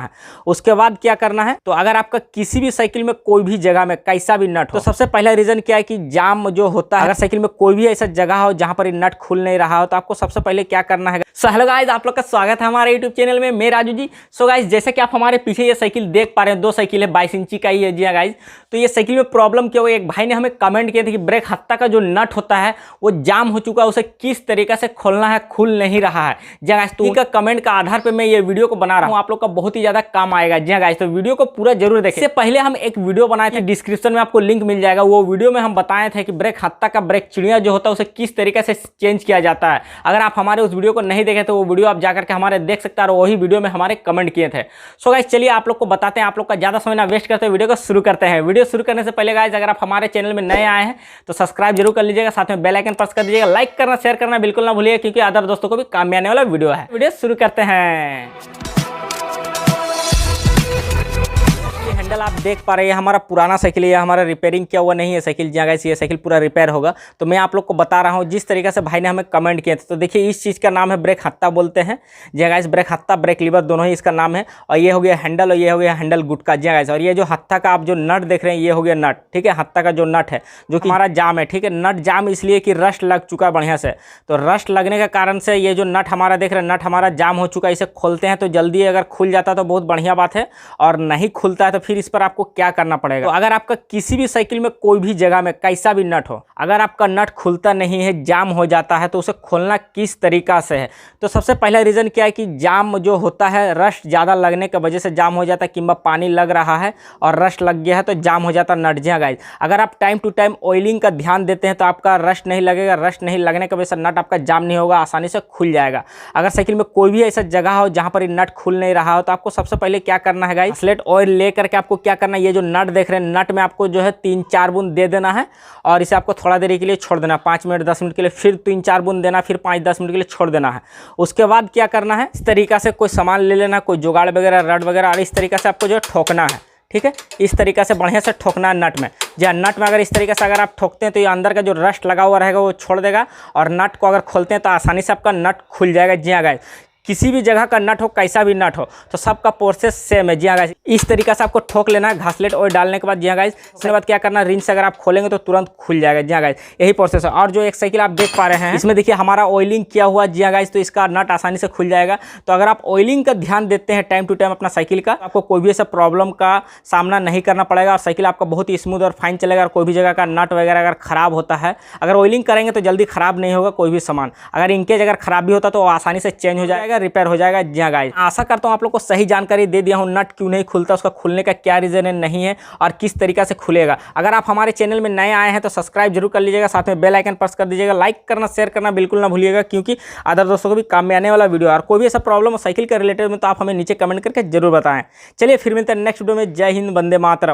है। उसके बाद क्या करना है, तो अगर आपका किसी भी साइकिल में कोई भी जगह में कैसा भी नट हो, तो सबसे पहला रीजन क्या है कि जाम जो होता है, अगर साइकिल में कोई भी ऐसा जगह हो जहां पर नट खुल नहीं रहा हो, तो आपको सबसे पहले क्या करना है। सो हेलो गाइस, आप लोग का स्वागत है हमारे यूट्यूब चैनल में, मैं राजू जी। सो गाइस, जैसे कि आप हमारे पीछे ये साइकिल देख पा रहे हैं, दो साइकिल है, 22 इंची का ही है जी हाँ गाइस। तो ये साइकिल में प्रॉब्लम क्या हुआ, एक भाई ने हमें कमेंट किया था कि ब्रेक हत्था का जो नट होता है वो जाम हो चुका है, उसे किस तरीके से खोलना है, खुल नहीं रहा है जी हाँ गाइस। तो उनका कमेंट का आधार पर मैं ये वीडियो को बना रहा हूँ, आप लोग का बहुत ही ज्यादा काम आएगा जी हाँ गाइस। तो वीडियो को पूरा जरूर देखें। इससे पहले हम एक वीडियो बनाए थे, डिस्क्रिप्शन में आपको लिंक मिल जाएगा। वो वीडियो में हम बताए थे कि ब्रेक हत्था का ब्रेक चिड़िया जो होता है उसे किस तरीके से चेंज किया जाता है। अगर आप हमारे उस वीडियो को नहीं देखे तो वो वीडियो आप जाकर के हमारे देख सकते हैं, और वही वीडियो में हमारे कमेंट किए थे। सो गाइस, चलिए आप लोग को बताते हैं, आप लोग का ज्यादा समय ना वेस्ट करते हैं, वीडियो को शुरू करते हैं। वीडियो शुरू करने से पहले गाइस, अगर आप हमारे चैनल में नए आए हैं तो सब्सक्राइब जरूर कर लीजिएगा, साथ में बेल आइकन प्रेस कर दीजिएगा, लाइक करना शेयर करना बिल्कुल ना भूलिएगा, क्योंकि अदर दोस्तों को भी काम में आने वाला वीडियो है। वीडियो शुरू करते हैं। हैंडल आप देख पा रहे हैं, हमारा पुराना साइकिल है, हमारा रिपेयरिंग किया हुआ नहीं है साइकिल जी गाइस। ये साइकिल पूरा रिपेयर होगा, तो मैं आप लोग को बता रहा हूँ जिस तरीके से भाई ने हमें कमेंट किया था। तो देखिए, इस चीज़ का नाम है ब्रेक हत्था बोलते हैं जी गाइस। ब्रेक हत्था, ब्रेक लीवर दोनों ही इसका नाम है। और ये हो गया हैंडल और ये हो गया हैंडल गुटका जी गाइस। और ये जो हत्था का आप जो नट देख रहे हैं, ये हो गया नट, ठीक है। हत्था का जो नट है जो कि हमारा जाम है, ठीक है। नट जाम इसलिए कि रस्ट लग चुका बढ़िया से, तो रस्ट लगने के कारण से ये जो नट हमारा देख रहे हैं, नट हमारा जाम हो चुका है। इसे खोलते हैं तो जल्दी अगर खुल जाता तो बहुत बढ़िया बात है, और नहीं खुलता है तो फिर इस पर आपको क्या करना पड़ेगा। तो अगर आपका किसी भी साइकिल में कोई भी जगह में कैसा भी नट हो, अगर आपका नट खुलता नहीं है, जाम हो जाता है, तो उसे खोलना किस तरीका से है। तो सबसे पहला रीजन क्या है कि जाम जो होता है, रस्ट ज़्यादा लगने की वजह से जाम हो जाता है। किंबा पानी लग रहा है और रस्ट लग गया है तो जाम हो जाता है नट जी गाइस। अगर आप टाइम टू टाइम ऑयलिंग का ध्यान देते हैं तो आपका रस्ट नहीं लगेगा। रस्ट नहीं लगने की वजह से नट आपका जाम नहीं होगा, आसानी से खुल जाएगा। अगर साइकिल में कोई भी ऐसा जगह हो जहाँ पर नट खुल नहीं रहा हो, तो आपको सबसे पहले क्या करना है गाइस, स्लेट ऑयल लेकर के आपको क्या करना है, ये जो नट देख रहे हैं, नट में आपको जो है 3-4 बूंद दे देना है, और इसे आपको थोड़ा देर के लिए छोड़ देना, 5 मिनट 10 मिनट के लिए, फिर 3-4 बूंद देना, फिर 5-10 मिनट के लिए छोड़ देना है। उसके बाद क्या करना है, इस तरीक़ा से कोई सामान ले लेना, कोई जुगाड़ वगैरह, रड वगैरह, और इस तरीक़े से आपको जो है ठोकना है, ठीक है। इस तरीक़े से बढ़िया से ठोकना है नट में जी। नट में अगर इस तरीके से अगर आप ठोकते हैं तो ये अंदर का जो रस्ट लगा हुआ रहेगा वो छोड़ देगा, और नट को अगर खोलते हैं तो आसानी से आपका नट खुल जाएगा जी हाँ गाइस। किसी भी जगह का नट हो, कैसा भी नट हो, तो सबका प्रोसेस सेम है जी हाँ गाइस। इस तरीके से आपको ठोक लेना है घासलेट ऑयल डालने के बाद जी हाँ गाइस। उसके बाद क्या करना है, रिंच से अगर आप खोलेंगे तो तुरंत खुल जाएगा जी हाँ गाइस। यही प्रोसेस है। और जो एक साइकिल आप देख पा रहे हैं, इसमें देखिए हमारा ऑयलिंग किया हुआ जी हाँ गाइस, तो इसका नट आसानी से खुल जाएगा। तो अगर आप ऑयलिंग का ध्यान देते हैं टाइम टू टाइम अपना साइकिल का, आपको कोई भी ऐसा प्रॉब्लम का सामना नहीं करना पड़ेगा, और साइकिल आपका बहुत ही स्मूथ और फाइन चलेगा। और कोई भी जगह का नट वगैरह अगर खराब होता है, अगर ऑयलिंग करेंगे तो जल्दी खराब नहीं होगा कोई भी सामान। अगर इनकेज अगर खराब भी होता तो आसानी से चेंज हो जाएगा, रिपेयर हो जाएगा जी हाँ गाइस। आशा करता हूँ आप लोग को सही जानकारी दे दिया हूँ, नट क्यों नहीं खुलता, उसका खुलने का क्या रीजन है नहीं है, और किस तरीके से खुलेगा। अगर आप हमारे चैनल में नए आए हैं तो सब्सक्राइब जरूर कर लीजिएगा, साथ में बेल आइकन प्रेस कर दीजिएगा, लाइक करना शेयर करना बिल्कुल ना भूलिएगा, क्योंकि अदर दोस्तों को भी काम में आने वाला वीडियो। और कोई भी ऐसा प्रॉब्लम हो साइकिल के रिलेटेड में तो आप हमें नीचे कमेंट करके जरूर बताएं। चलिए फिर मिलते हैं नेक्स्ट वीडियो में। जय हिंद, वंदे मातरम।